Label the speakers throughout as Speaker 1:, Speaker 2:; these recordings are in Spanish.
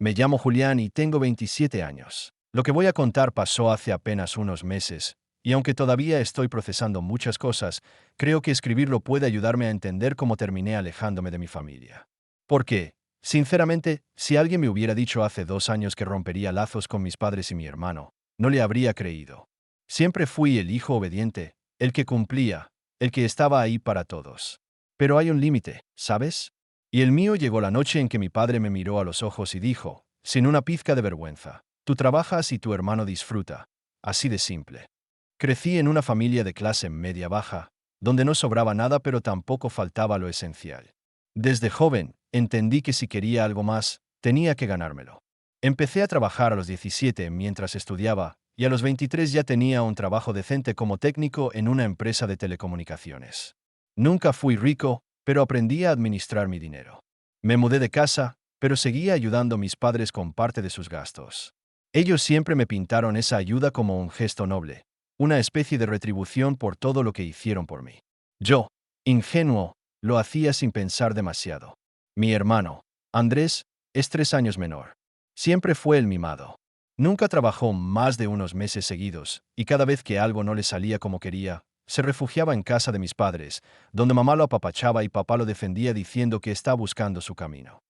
Speaker 1: Me llamo Julián y tengo 27 años. Lo que voy a contar pasó hace apenas unos meses, y aunque todavía estoy procesando muchas cosas, creo que escribirlo puede ayudarme a entender cómo terminé alejándome de mi familia. Porque, sinceramente, si alguien me hubiera dicho hace 2 años que rompería lazos con mis padres y mi hermano, no le habría creído. Siempre fui el hijo obediente, el que cumplía, el que estaba ahí para todos. Pero hay un límite, ¿sabes? Y el mío llegó la noche en que mi padre me miró a los ojos y dijo, sin una pizca de vergüenza, tú trabajas y tu hermano disfruta. Así de simple. Crecí en una familia de clase media baja, donde no sobraba nada pero tampoco faltaba lo esencial. Desde joven, entendí que si quería algo más, tenía que ganármelo. Empecé a trabajar a los 17 mientras estudiaba, y a los 23 ya tenía un trabajo decente como técnico en una empresa de telecomunicaciones. Nunca fui rico, pero aprendí a administrar mi dinero. Me mudé de casa, pero seguía ayudando a mis padres con parte de sus gastos. Ellos siempre me pintaron esa ayuda como un gesto noble, una especie de retribución por todo lo que hicieron por mí. Yo, ingenuo, lo hacía sin pensar demasiado. Mi hermano, Andrés, es 3 años menor. Siempre fue el mimado. Nunca trabajó más de unos meses seguidos, y cada vez que algo no le salía como quería, se refugiaba en casa de mis padres, donde mamá lo apapachaba y papá lo defendía diciendo que está buscando su camino.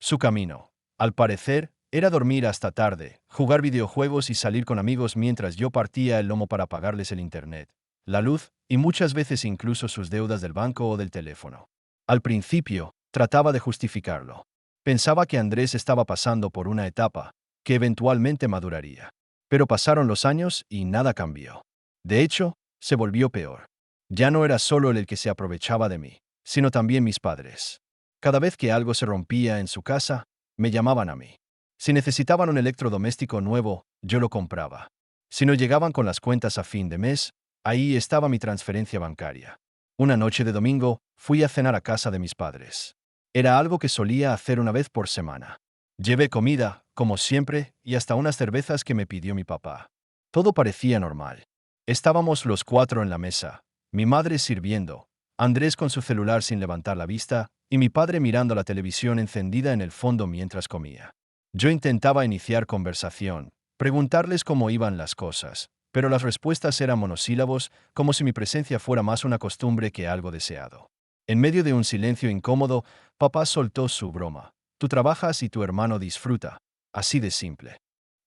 Speaker 1: Su camino, al parecer, era dormir hasta tarde, jugar videojuegos y salir con amigos mientras yo partía el lomo para pagarles el internet, la luz y muchas veces incluso sus deudas del banco o del teléfono. Al principio, trataba de justificarlo. Pensaba que Andrés estaba pasando por una etapa, que eventualmente maduraría. Pero pasaron los años y nada cambió. De hecho, se volvió peor. Ya no era solo él el que se aprovechaba de mí, sino también mis padres. Cada vez que algo se rompía en su casa, me llamaban a mí. Si necesitaban un electrodoméstico nuevo, yo lo compraba. Si no llegaban con las cuentas a fin de mes, ahí estaba mi transferencia bancaria. Una noche de domingo, fui a cenar a casa de mis padres. Era algo que solía hacer una vez por semana. Llevé comida, como siempre, y hasta unas cervezas que me pidió mi papá. Todo parecía normal. Estábamos los cuatro en la mesa, mi madre sirviendo, Andrés con su celular sin levantar la vista, y mi padre mirando la televisión encendida en el fondo mientras comía. Yo intentaba iniciar conversación, preguntarles cómo iban las cosas, pero las respuestas eran monosílabos, como si mi presencia fuera más una costumbre que algo deseado. En medio de un silencio incómodo, papá soltó su broma. Tú trabajas y tu hermano disfruta. Así de simple.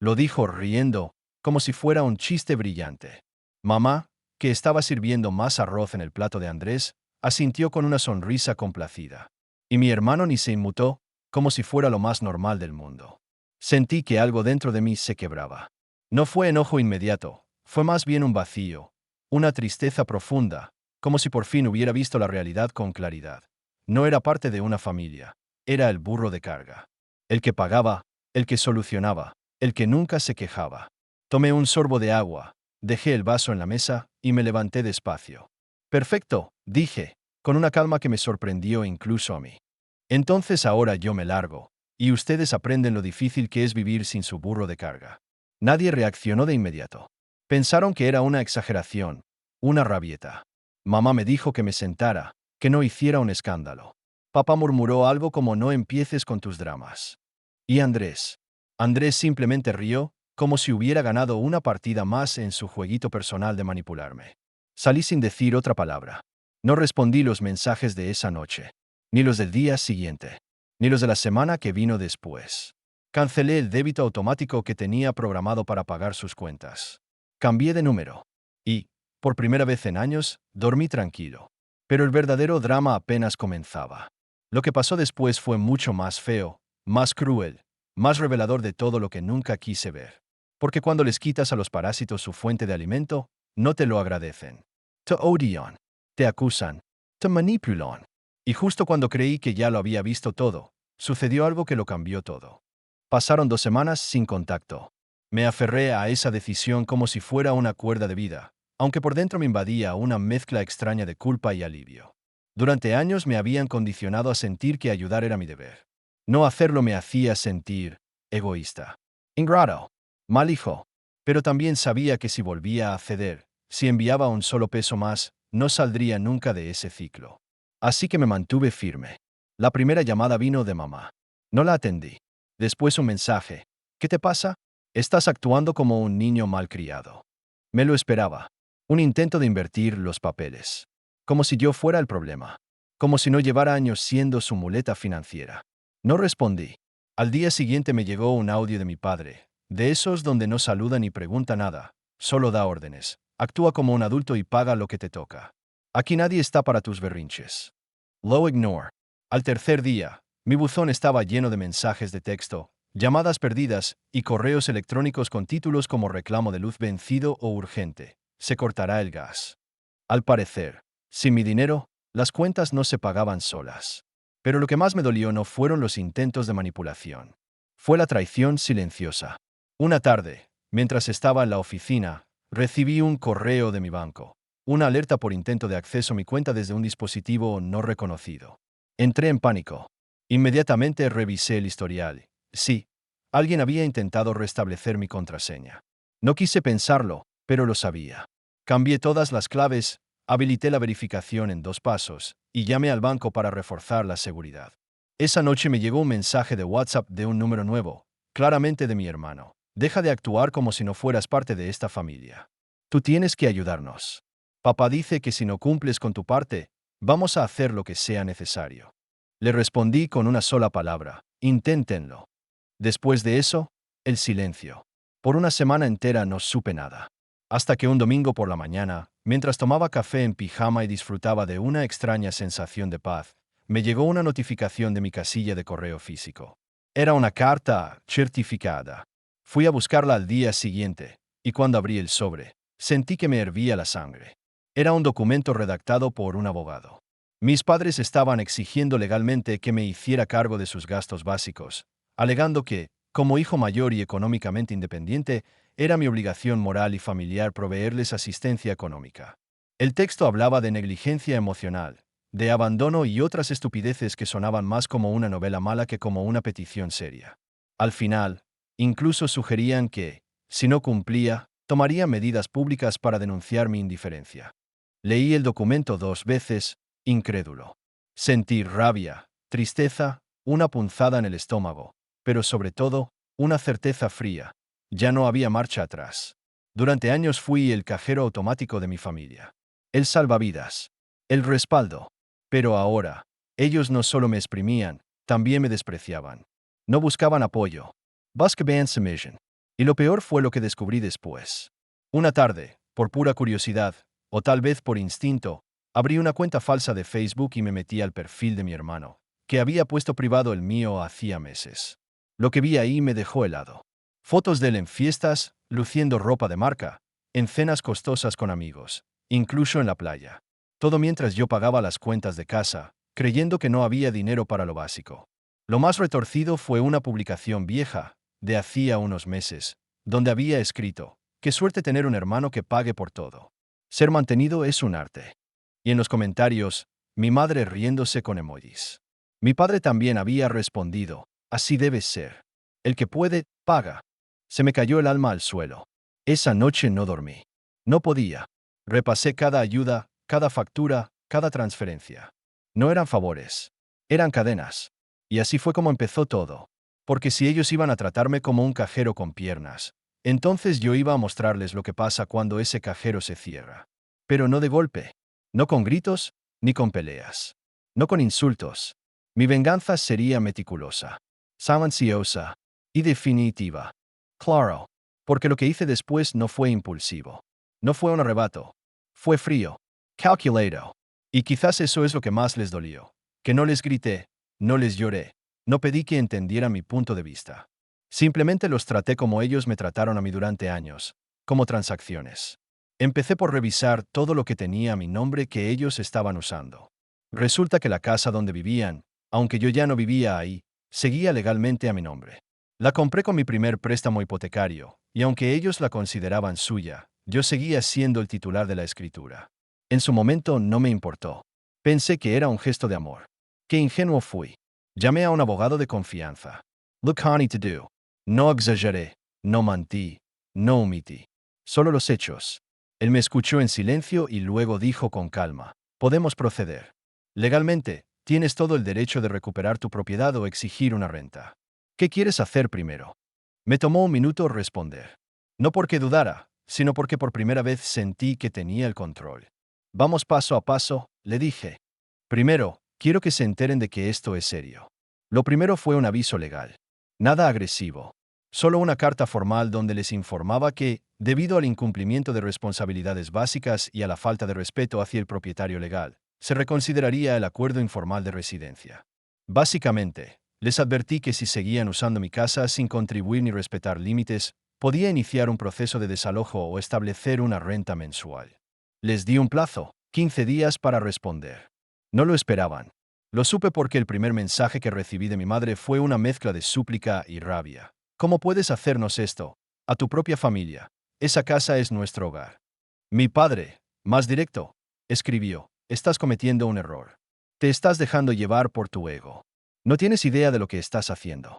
Speaker 1: Lo dijo riendo, como si fuera un chiste brillante. Mamá, que estaba sirviendo más arroz en el plato de Andrés, asintió con una sonrisa complacida. Y mi hermano ni se inmutó, como si fuera lo más normal del mundo. Sentí que algo dentro de mí se quebraba. No fue enojo inmediato, fue más bien un vacío, una tristeza profunda, como si por fin hubiera visto la realidad con claridad. No era parte de una familia, era el burro de carga. El que pagaba, el que solucionaba, el que nunca se quejaba. Tomé un sorbo de agua, dejé el vaso en la mesa y me levanté despacio. Perfecto, dije, con una calma que me sorprendió incluso a mí. Entonces ahora yo me largo, y ustedes aprenden lo difícil que es vivir sin su burro de carga. Nadie reaccionó de inmediato. Pensaron que era una exageración, una rabieta. Mamá me dijo que me sentara, que no hiciera un escándalo. Papá murmuró algo como no empieces con tus dramas. ¿Y Andrés? Andrés simplemente rió, como si hubiera ganado una partida más en su jueguito personal de manipularme. Salí sin decir otra palabra. No respondí los mensajes de esa noche, ni los del día siguiente, ni los de la semana que vino después. Cancelé el débito automático que tenía programado para pagar sus cuentas. Cambié de número. Y, por primera vez en años, dormí tranquilo. Pero el verdadero drama apenas comenzaba. Lo que pasó después fue mucho más feo, más cruel, más revelador de todo lo que nunca quise ver. Porque cuando les quitas a los parásitos su fuente de alimento, no te lo agradecen. Te odian, te acusan, te manipulan. Y justo cuando creí que ya lo había visto todo, sucedió algo que lo cambió todo. Pasaron 2 semanas sin contacto. Me aferré a esa decisión como si fuera una cuerda de vida, aunque por dentro me invadía una mezcla extraña de culpa y alivio. Durante años me habían condicionado a sentir que ayudar era mi deber. No hacerlo me hacía sentir egoísta, ingrato, mal hijo. Pero también sabía que si volvía a ceder, si enviaba un solo peso más, no saldría nunca de ese ciclo. Así que me mantuve firme. La primera llamada vino de mamá. No la atendí. Después un mensaje. ¿Qué te pasa? Estás actuando como un niño malcriado. Me lo esperaba. Un intento de invertir los papeles. Como si yo fuera el problema. Como si no llevara años siendo su muleta financiera. No respondí. Al día siguiente me llegó un audio de mi padre, de esos donde no saluda ni pregunta nada, solo da órdenes. Actúa como un adulto y paga lo que te toca. Aquí nadie está para tus berrinches. Low ignore. Al tercer día, mi buzón estaba lleno de mensajes de texto, llamadas perdidas y correos electrónicos con títulos como reclamo de luz vencido o urgente. Se cortará el gas. Al parecer, sin mi dinero, las cuentas no se pagaban solas. Pero lo que más me dolió no fueron los intentos de manipulación. Fue la traición silenciosa. Una tarde, mientras estaba en la oficina, recibí un correo de mi banco. Una alerta por intento de acceso a mi cuenta desde un dispositivo no reconocido. Entré en pánico. Inmediatamente revisé el historial. Sí, alguien había intentado restablecer mi contraseña. No quise pensarlo, pero lo sabía. Cambié todas las claves, habilité la verificación en 2 pasos y llamé al banco para reforzar la seguridad. Esa noche me llegó un mensaje de WhatsApp de un número nuevo, claramente de mi hermano. Deja de actuar como si no fueras parte de esta familia. Tú tienes que ayudarnos. Papá dice que si no cumples con tu parte, vamos a hacer lo que sea necesario. Le respondí con una sola palabra: inténtenlo. Después de eso, el silencio. Por una semana entera no supe nada. Hasta que un domingo por la mañana, mientras tomaba café en pijama y disfrutaba de una extraña sensación de paz, me llegó una notificación de mi casilla de correo físico. Era una carta certificada. Fui a buscarla al día siguiente, y cuando abrí el sobre, sentí que me hervía la sangre. Era un documento redactado por un abogado. Mis padres estaban exigiendo legalmente que me hiciera cargo de sus gastos básicos, alegando que, como hijo mayor y económicamente independiente, era mi obligación moral y familiar proveerles asistencia económica. El texto hablaba de negligencia emocional, de abandono y otras estupideces que sonaban más como una novela mala que como una petición seria. Al final, incluso sugerían que, si no cumplía, tomaría medidas públicas para denunciar mi indiferencia. Leí el documento 2 veces, incrédulo. Sentí rabia, tristeza, una punzada en el estómago, pero sobre todo, una certeza fría. Ya no había marcha atrás. Durante años fui el cajero automático de mi familia. El salvavidas. El respaldo. Pero ahora, ellos no solo me exprimían, también me despreciaban. No buscaban apoyo. Buscaban sumisión. Y lo peor fue lo que descubrí después. Una tarde, por pura curiosidad, o tal vez por instinto, abrí una cuenta falsa de Facebook y me metí al perfil de mi hermano, que había puesto privado el mío hacía meses. Lo que vi ahí me dejó helado. Fotos de él en fiestas, luciendo ropa de marca, en cenas costosas con amigos, incluso en la playa. Todo mientras yo pagaba las cuentas de casa, creyendo que no había dinero para lo básico. Lo más retorcido fue una publicación vieja, de hacía unos meses, donde había escrito: qué suerte tener un hermano que pague por todo. Ser mantenido es un arte. Y en los comentarios, mi madre riéndose con emojis. Mi padre también había respondido: así debe ser. El que puede, paga. Se me cayó el alma al suelo. Esa noche no dormí. No podía. Repasé cada ayuda, cada factura, cada transferencia. No eran favores. Eran cadenas. Y así fue como empezó todo. Porque si ellos iban a tratarme como un cajero con piernas, entonces yo iba a mostrarles lo que pasa cuando ese cajero se cierra. Pero no de golpe. No con gritos, ni con peleas. No con insultos. Mi venganza sería meticulosa, silenciosa y definitiva. Claro, porque lo que hice después no fue impulsivo. No fue un arrebato. Fue frío, calculado. Y quizás eso es lo que más les dolió. Que no les grité, no les lloré, no pedí que entendieran mi punto de vista. Simplemente los traté como ellos me trataron a mí durante años, como transacciones. Empecé por revisar todo lo que tenía a mi nombre que ellos estaban usando. Resulta que la casa donde vivían, aunque yo ya no vivía ahí, seguía legalmente a mi nombre. La compré con mi primer préstamo hipotecario, y aunque ellos la consideraban suya, yo seguía siendo el titular de la escritura. En su momento no me importó. Pensé que era un gesto de amor. Qué ingenuo fui. Llamé a un abogado de confianza. Look, honey, to do. No exageré, no mentí, no omití. Solo los hechos. Él me escuchó en silencio y luego dijo con calma: podemos proceder. Legalmente, tienes todo el derecho de recuperar tu propiedad o exigir una renta. ¿Qué quieres hacer primero? Me tomó un minuto responder. No porque dudara, sino porque por primera vez sentí que tenía el control. Vamos paso a paso, le dije. Primero, quiero que se enteren de que esto es serio. Lo primero fue un aviso legal. Nada agresivo. Solo una carta formal donde les informaba que, debido al incumplimiento de responsabilidades básicas y a la falta de respeto hacia el propietario legal, se reconsideraría el acuerdo informal de residencia. Básicamente, les advertí que si seguían usando mi casa sin contribuir ni respetar límites, podía iniciar un proceso de desalojo o establecer una renta mensual. Les di un plazo, 15 días para responder. No lo esperaban. Lo supe porque el primer mensaje que recibí de mi madre fue una mezcla de súplica y rabia. ¿Cómo puedes hacernos esto? A tu propia familia. Esa casa es nuestro hogar. Mi padre, más directo, escribió, estás cometiendo un error. Te estás dejando llevar por tu ego. No tienes idea de lo que estás haciendo.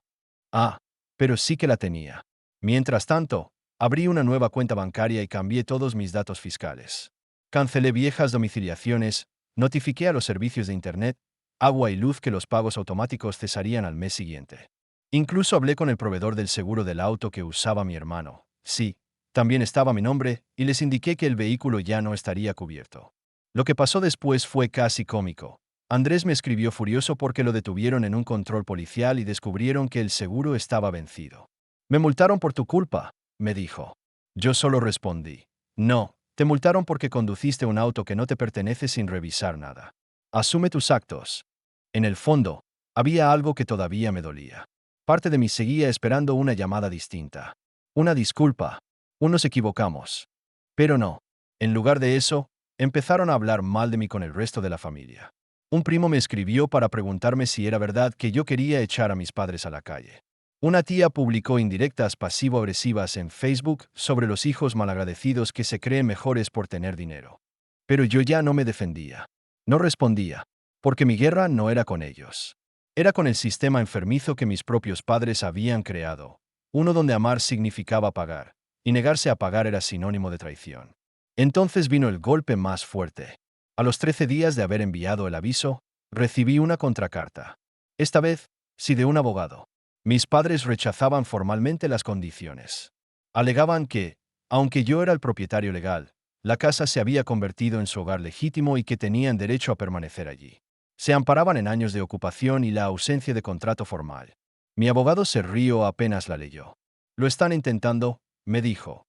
Speaker 1: Ah, pero sí que la tenía. Mientras tanto, abrí una nueva cuenta bancaria y cambié todos mis datos fiscales. Cancelé viejas domiciliaciones, notifiqué a los servicios de Internet, agua y luz que los pagos automáticos cesarían al mes siguiente. Incluso hablé con el proveedor del seguro del auto que usaba mi hermano. Sí, también estaba mi nombre, y les indiqué que el vehículo ya no estaría cubierto. Lo que pasó después fue casi cómico. Andrés me escribió furioso porque lo detuvieron en un control policial y descubrieron que el seguro estaba vencido. Me multaron por tu culpa, me dijo. Yo solo respondí. No, te multaron porque conduciste un auto que no te pertenece sin revisar nada. Asume tus actos. En el fondo, había algo que todavía me dolía. Parte de mí seguía esperando una llamada distinta. Una disculpa. Nos equivocamos. Pero no. En lugar de eso, empezaron a hablar mal de mí con el resto de la familia. Un primo me escribió para preguntarme si era verdad que yo quería echar a mis padres a la calle. Una tía publicó indirectas pasivo-agresivas en Facebook sobre los hijos malagradecidos que se creen mejores por tener dinero. Pero yo ya no me defendía. No respondía, porque mi guerra no era con ellos. Era con el sistema enfermizo que mis propios padres habían creado, uno donde amar significaba pagar, y negarse a pagar era sinónimo de traición. Entonces vino el golpe más fuerte. A los 13 días de haber enviado el aviso, recibí una contracarta. Esta vez, sí de un abogado. Mis padres rechazaban formalmente las condiciones. Alegaban que, aunque yo era el propietario legal, la casa se había convertido en su hogar legítimo y que tenían derecho a permanecer allí. Se amparaban en años de ocupación y la ausencia de contrato formal. Mi abogado se rió apenas la leyó. Lo están intentando, me dijo.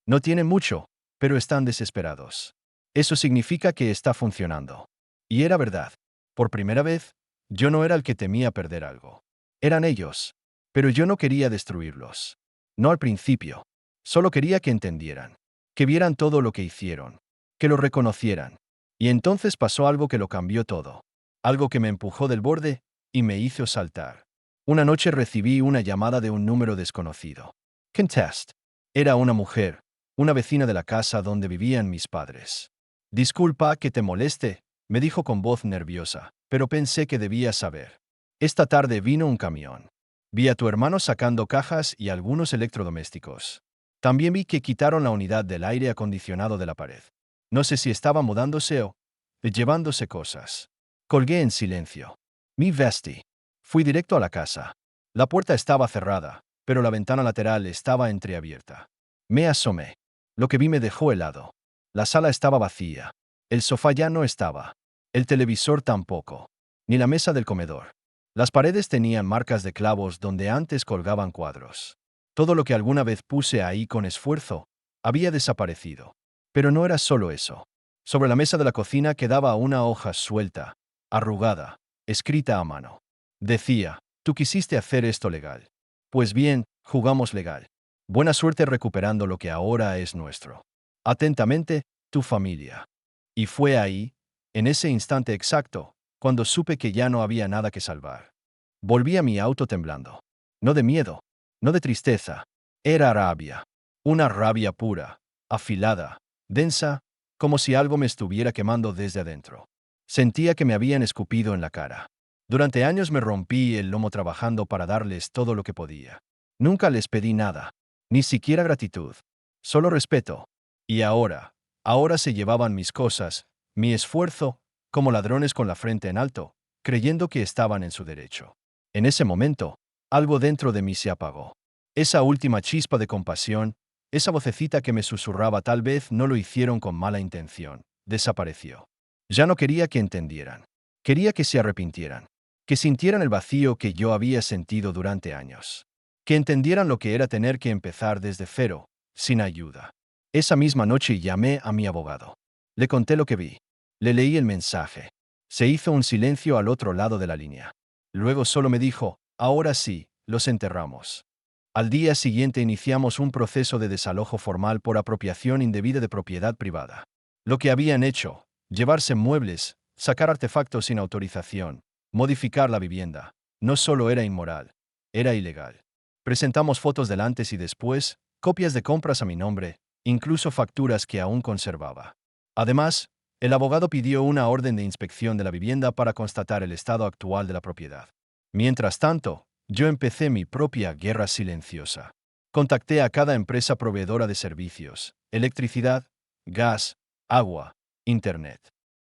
Speaker 1: No tienen mucho, pero están desesperados. Eso significa que está funcionando. Y era verdad. Por primera vez, yo no era el que temía perder algo. Eran ellos. Pero yo no quería destruirlos. No al principio. Solo quería que entendieran. Que vieran todo lo que hicieron. Que lo reconocieran. Y entonces pasó algo que lo cambió todo. Algo que me empujó del borde y me hizo saltar. Una noche recibí una llamada de un número desconocido. Contest. Era una mujer, una vecina de la casa donde vivían mis padres. Disculpa que te moleste, me dijo con voz nerviosa, pero pensé que debías saber. Esta tarde vino un camión. Vi a tu hermano sacando cajas y algunos electrodomésticos. También vi que quitaron la unidad del aire acondicionado de la pared. No sé si estaba mudándose o llevándose cosas. Colgué en silencio. Me vestí. Fui directo a la casa. La puerta estaba cerrada, pero la ventana lateral estaba entreabierta. Me asomé. Lo que vi me dejó helado. La sala estaba vacía. El sofá ya no estaba. El televisor tampoco. Ni la mesa del comedor. Las paredes tenían marcas de clavos donde antes colgaban cuadros. Todo lo que alguna vez puse ahí con esfuerzo había desaparecido. Pero no era solo eso. Sobre la mesa de la cocina quedaba una hoja suelta, arrugada, escrita a mano. Decía, tú quisiste hacer esto legal. Pues bien, jugamos legal. Buena suerte recuperando lo que ahora es nuestro. Atentamente, tu familia. Y fue ahí, en ese instante exacto, cuando supe que ya no había nada que salvar. Volví a mi auto temblando. No de miedo, no de tristeza. Era rabia. Una rabia pura, afilada, densa, como si algo me estuviera quemando desde adentro. Sentía que me habían escupido en la cara. Durante años me rompí el lomo trabajando para darles todo lo que podía. Nunca les pedí nada, ni siquiera gratitud, solo respeto. Y ahora se llevaban mis cosas, mi esfuerzo, como ladrones con la frente en alto, creyendo que estaban en su derecho. En ese momento, Algo dentro de mí se apagó. Esa última chispa de compasión, esa vocecita que me susurraba tal vez no lo hicieron con mala intención, desapareció. Ya no quería que entendieran. Quería que se arrepintieran. Que sintieran el vacío que yo había sentido durante años. Que entendieran lo que era tener que empezar desde cero, sin ayuda. Esa misma noche llamé a mi abogado. Le conté lo que vi. Le leí el mensaje. Se hizo un silencio al otro lado de la línea. Luego solo me dijo, ahora sí, los enterramos. Al día siguiente iniciamos un proceso de desalojo formal por apropiación indebida de propiedad privada. Lo que habían hecho, llevarse muebles, sacar artefactos sin autorización, modificar la vivienda, no solo era inmoral, era ilegal. Presentamos fotos del antes y después, copias de compras a mi nombre, incluso facturas que aún conservaba. Además, el abogado pidió una orden de inspección de la vivienda para constatar el estado actual de la propiedad. Mientras tanto, yo empecé mi propia guerra silenciosa. Contacté a cada empresa proveedora de servicios, electricidad, gas, agua, internet.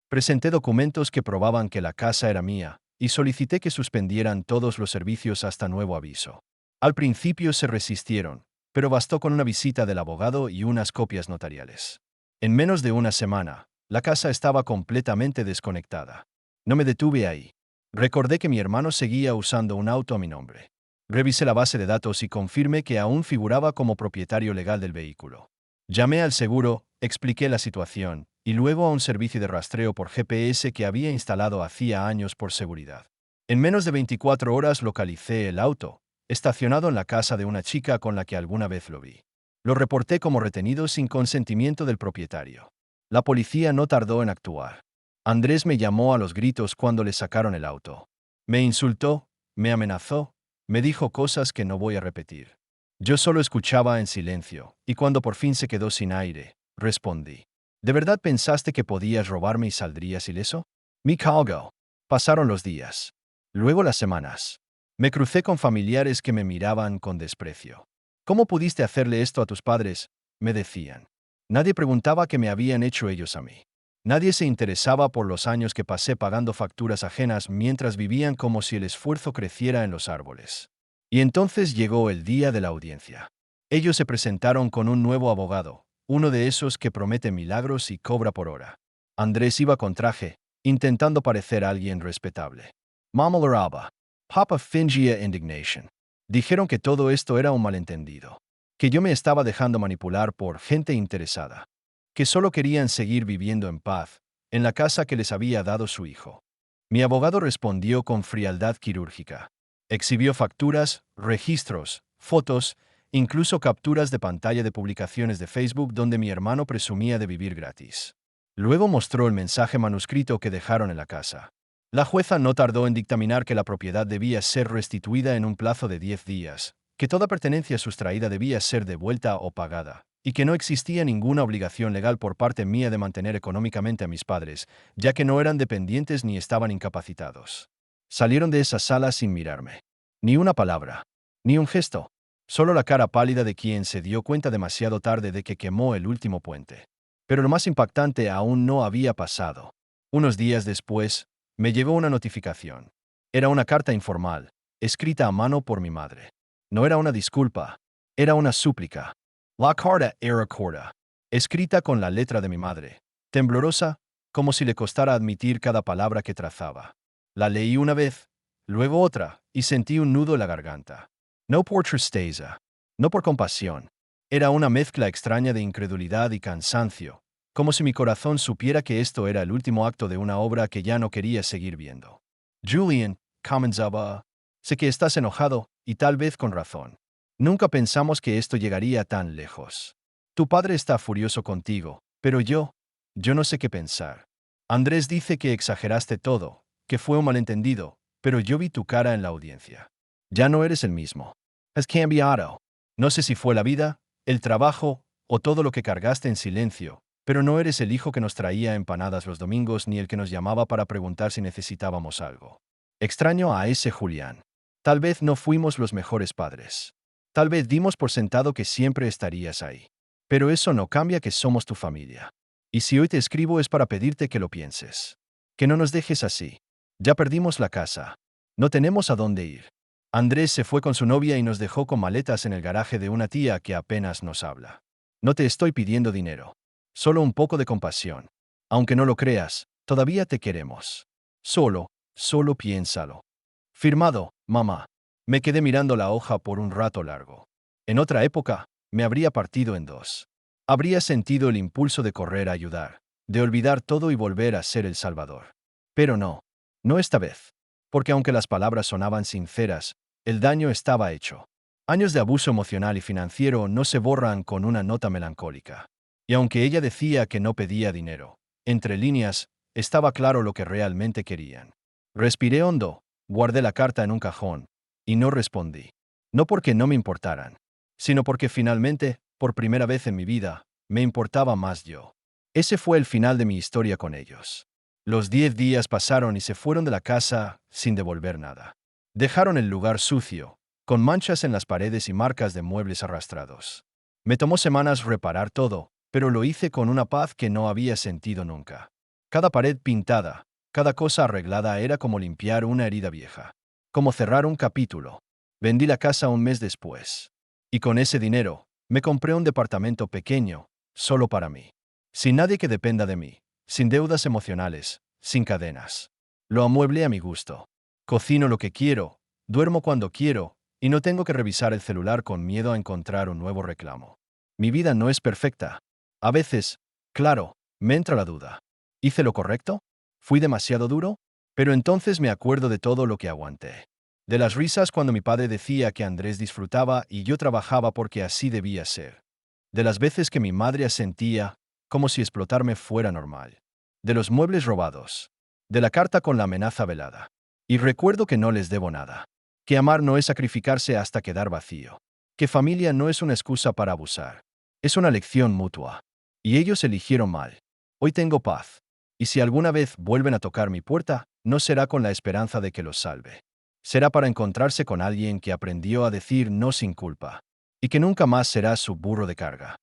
Speaker 1: Presenté documentos que probaban que la casa era mía y solicité que suspendieran todos los servicios hasta nuevo aviso. Al principio se resistieron, pero bastó con una visita del abogado y unas copias notariales. En menos de una semana, la casa estaba completamente desconectada. No me detuve ahí. Recordé que mi hermano seguía usando un auto a mi nombre. Revisé la base de datos y confirmé que aún figuraba como propietario legal del vehículo. Llamé al seguro, expliqué la situación, y luego a un servicio de rastreo por GPS que había instalado hacía años por seguridad. En menos de 24 horas localicé el auto, estacionado en la casa de una chica con la que alguna vez lo vi. Lo reporté como retenido sin consentimiento del propietario. La policía no tardó en actuar. Andrés me llamó a los gritos cuando le sacaron el auto. Me insultó, me amenazó, me dijo cosas que no voy a repetir. Yo solo escuchaba en silencio, y cuando por fin se quedó sin aire, respondí. ¿De verdad pensaste que podías robarme y saldrías ileso? Me cago. Pasaron los días. Luego las semanas. Me crucé con familiares que me miraban con desprecio. ¿Cómo pudiste hacerle esto a tus padres?, me decían. Nadie preguntaba qué me habían hecho ellos a mí. Nadie se interesaba por los años que pasé pagando facturas ajenas mientras vivían como si el esfuerzo creciera en los árboles. Y entonces llegó el día de la audiencia. Ellos se presentaron con un nuevo abogado, uno de esos que promete milagros y cobra por hora. Andrés iba con traje, intentando parecer alguien respetable. Mama lloraba. Papa fingía indignación. Dijeron que todo esto era un malentendido. Que yo me estaba dejando manipular por gente interesada. Que solo querían seguir viviendo en paz, en la casa que les había dado su hijo. Mi abogado respondió con frialdad quirúrgica. Exhibió facturas, registros, fotos, incluso capturas de pantalla de publicaciones de Facebook donde mi hermano presumía de vivir gratis. Luego mostró el mensaje manuscrito que dejaron en la casa. La jueza no tardó en dictaminar que la propiedad debía ser restituida en un plazo de 10 días, que toda pertenencia sustraída debía ser devuelta o pagada, y que no existía ninguna obligación legal por parte mía de mantener económicamente a mis padres, ya que no eran dependientes ni estaban incapacitados. Salieron de esa sala sin mirarme. Ni una palabra. Ni un gesto. Solo la cara pálida de quien se dio cuenta demasiado tarde de que quemó el último puente. Pero lo más impactante aún no había pasado. Unos días después, me llegó una notificación. Era una carta informal, escrita a mano por mi madre. No era una disculpa, era una súplica. La carta era corta, escrita con la letra de mi madre, temblorosa, como si le costara admitir cada palabra que trazaba. La leí una vez, luego otra, y sentí un nudo en la garganta. No por tristeza, no por compasión. Era una mezcla extraña de incredulidad y cansancio, como si mi corazón supiera que esto era el último acto de una obra que ya no quería seguir viendo. Julian, comenzaba, sé que estás enojado, y tal vez con razón. Nunca pensamos que esto llegaría tan lejos. Tu padre está furioso contigo, pero yo no sé qué pensar. Andrés dice que exageraste todo, que fue un malentendido, pero yo vi tu cara en la audiencia. Ya no eres el mismo. Has cambiado. No sé si fue la vida, el trabajo, o todo lo que cargaste en silencio, pero no eres el hijo que nos traía empanadas los domingos ni el que nos llamaba para preguntar si necesitábamos algo. Extraño a ese Julián. Tal vez no fuimos los mejores padres. Tal vez dimos por sentado que siempre estarías ahí. Pero eso no cambia que somos tu familia. Y si hoy te escribo es para pedirte que lo pienses. Que no nos dejes así. Ya perdimos la casa. No tenemos a dónde ir. Andrés se fue con su novia y nos dejó con maletas en el garaje de una tía que apenas nos habla. No te estoy pidiendo dinero. Solo un poco de compasión. Aunque no lo creas, todavía te queremos. Solo piénsalo. Firmado, mamá. Me quedé mirando la hoja por un rato largo. En otra época, me habría partido en dos. Habría sentido el impulso de correr a ayudar, de olvidar todo y volver a ser el salvador. Pero no esta vez. Porque aunque las palabras sonaban sinceras, el daño estaba hecho. Años de abuso emocional y financiero no se borran con una nota melancólica. Y aunque ella decía que no pedía dinero, entre líneas, estaba claro lo que realmente querían. Respiré hondo, guardé la carta en un cajón, y no respondí. No porque no me importaran, sino porque finalmente, por primera vez en mi vida, me importaba más yo. Ese fue el final de mi historia con ellos. Los 10 días pasaron y se fueron de la casa sin devolver nada. Dejaron el lugar sucio, con manchas en las paredes y marcas de muebles arrastrados. Me tomó semanas reparar todo, pero lo hice con una paz que no había sentido nunca. Cada pared pintada, cada cosa arreglada era como limpiar una herida vieja, como cerrar un capítulo. Vendí la casa un mes después. Y con ese dinero, me compré un departamento pequeño, solo para mí. Sin nadie que dependa de mí, sin deudas emocionales, sin cadenas. Lo amueblé a mi gusto. Cocino lo que quiero, duermo cuando quiero, y no tengo que revisar el celular con miedo a encontrar un nuevo reclamo. Mi vida no es perfecta. A veces, claro, me entra la duda. ¿Hice lo correcto? ¿Fui demasiado duro? Pero entonces me acuerdo de todo lo que aguanté. De las risas cuando mi padre decía que Andrés disfrutaba y yo trabajaba porque así debía ser. De las veces que mi madre asentía, como si explotarme fuera normal. De los muebles robados. De la carta con la amenaza velada. Y recuerdo que no les debo nada. Que amar no es sacrificarse hasta quedar vacío. Que familia no es una excusa para abusar. Es una lección mutua. Y ellos eligieron mal. Hoy tengo paz. Y si alguna vez vuelven a tocar mi puerta, no será con la esperanza de que los salve. Será para encontrarse con alguien que aprendió a decir no sin culpa. Y que nunca más será su burro de carga.